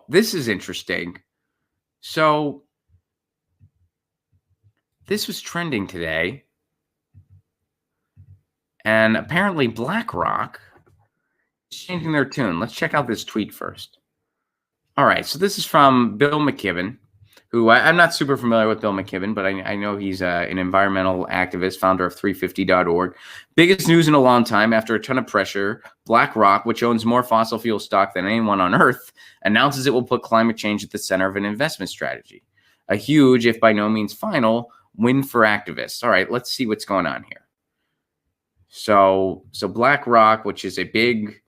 this is interesting. So this was trending today. And apparently BlackRock is changing their tune. Let's check out this tweet first. All right, so this is from Bill McKibben, who I'm not super familiar with Bill McKibben, but I know he's an environmental activist, founder of 350.org. Biggest news in a long time. After a ton of pressure, BlackRock, which owns more fossil fuel stock than anyone on Earth, announces it will put climate change at the center of an investment strategy. A huge, if by no means final, win for activists. All right, let's see what's going on here. So BlackRock, which is a big,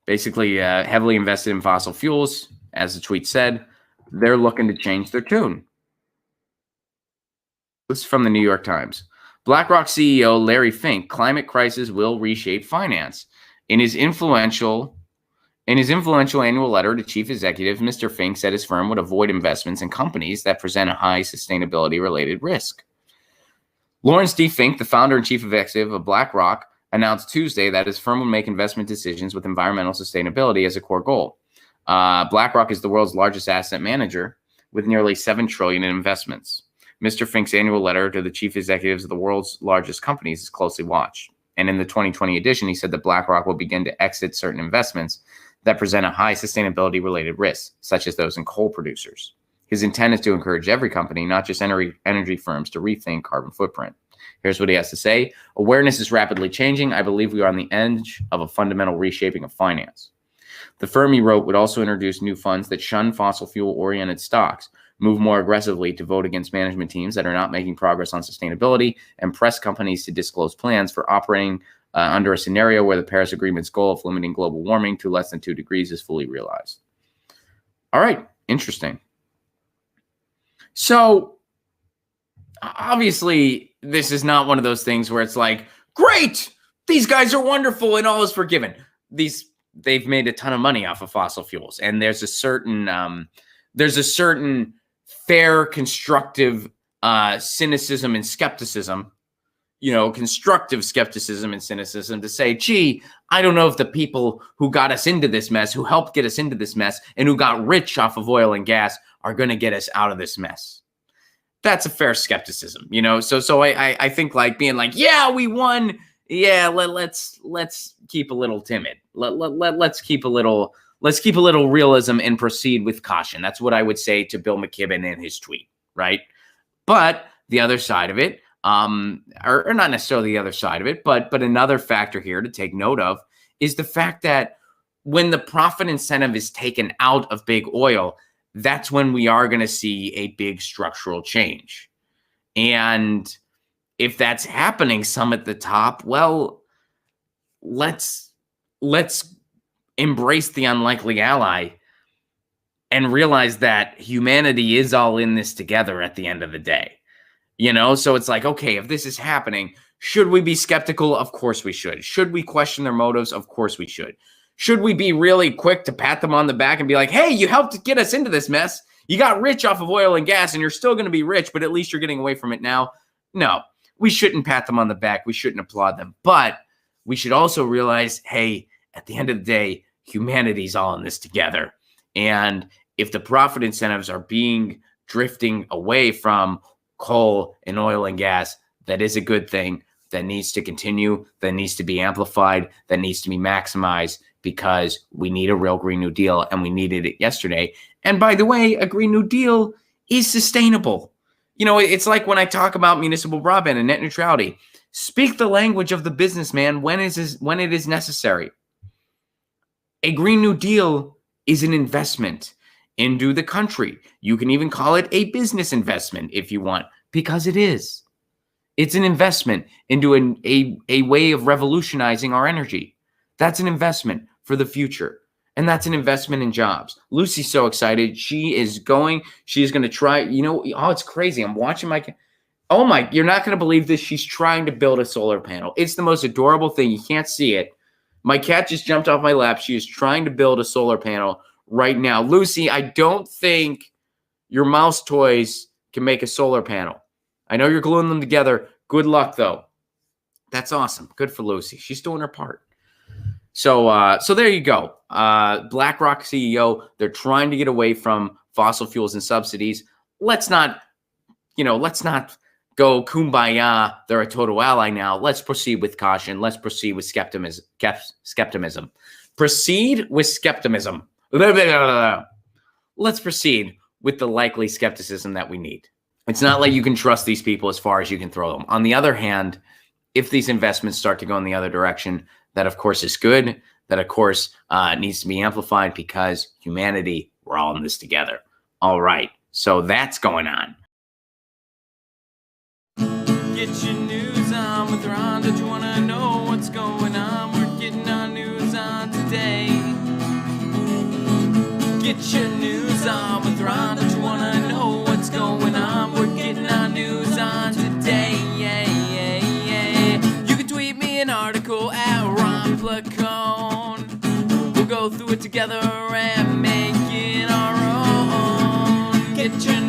basically heavily invested in fossil fuels, as the tweet said, they're looking to change their tune. This is from the New York Times. BlackRock CEO Larry Fink, climate crisis will reshape finance. In his influential annual letter to chief executives, Mr. Fink said his firm would avoid investments in companies that present a high sustainability-related risk. Lawrence D. Fink, the founder and chief executive of BlackRock, announced Tuesday that his firm would make investment decisions with environmental sustainability as a core goal. BlackRock is the world's largest asset manager with nearly $7 trillion in investments. Mr. Fink's annual letter to the chief executives of the world's largest companies is closely watched. And in the 2020 edition, he said that BlackRock will begin to exit certain investments that present a high sustainability-related risk, such as those in coal producers. His intent is to encourage every company, not just energy firms, to rethink carbon footprint. Here's what he has to say. Awareness is rapidly changing. I believe we are on the edge of a fundamental reshaping of finance. The firm, he wrote, would also introduce new funds that shun fossil fuel-oriented stocks, move more aggressively to vote against management teams that are not making progress on sustainability, and press companies to disclose plans for operating under a scenario where the Paris Agreement's goal of limiting global warming to less than 2 degrees is fully realized. All right, interesting. So, obviously, this is not one of those things where it's like, great, these guys are wonderful and all is forgiven. They've made a ton of money off of fossil fuels, and there's a certain fair, constructive cynicism and skepticism, constructive skepticism and cynicism to say, gee, I don't know if the people who got us into this mess, who helped get us into this mess, and who got rich off of oil and gas are going to get us out of this mess. That's a fair skepticism, So I think like being like, yeah, we won. Yeah, let's keep a little timid. Let's keep a little realism and proceed with caution. That's what I would say to Bill McKibben in his tweet, right? But the other side of it, or not necessarily the other side of it, but another factor here to take note of is the fact that when the profit incentive is taken out of big oil, that's when we are going to see a big structural change. And if that's happening some at the top, well, let's embrace the unlikely ally and realize that humanity is all in this together at the end of the day. So it's like, okay, if this is happening, should we be skeptical? Of course we should. Should we question their motives? Of course we should. Should we be really quick to pat them on the back and be like, hey, you helped get us into this mess. You got rich off of oil and gas and you're still going to be rich, but at least you're getting away from it now. No, we shouldn't pat them on the back. We shouldn't applaud them. But we should also realize, hey, at the end of the day, humanity's all in this together. And if the profit incentives are drifting away from coal and oil and gas, that is a good thing. That needs to continue, that needs to be amplified, that needs to be maximized, because we need a real Green New Deal, and we needed it yesterday. And by the way, a Green New Deal is sustainable. It's like when I talk about municipal broadband and net neutrality. Speak the language of the businessman when it is necessary. A Green New Deal is an investment into the country. You can even call it a business investment if you want, because it is. It's an investment into a way of revolutionizing our energy. That's an investment for the future. And that's an investment in jobs. Lucy's so excited. She is going to try, it's crazy. I'm watching you're not going to believe this. She's trying to build a solar panel. It's the most adorable thing. You can't see it. My cat just jumped off my lap. She is trying to build a solar panel right now. Lucy, I don't think your mouse toys can make a solar panel. I know you're gluing them together. Good luck, though. That's awesome. Good for Lucy. She's doing her part. So there you go. BlackRock CEO, they're trying to get away from fossil fuels and subsidies. Let's not go kumbaya. They're a total ally now. Let's proceed with caution. Let's proceed with skepticism. Proceed with skepticism. Let's proceed with the likely skepticism that we need. It's not like you can trust these people as far as you can throw them. On the other hand, if these investments start to go in the other direction, that of course is good. That of course needs to be amplified because humanity, we're all in this together. All right. So that's going on. Get your news on with Ron. Don't you want to know what's going on? We're getting our news on today. Get your news on with Ron. Don't you want to know what's going on? We're getting our news on today. You can tweet me an article at Ron Placone. We'll go through it together and make it our own. Get your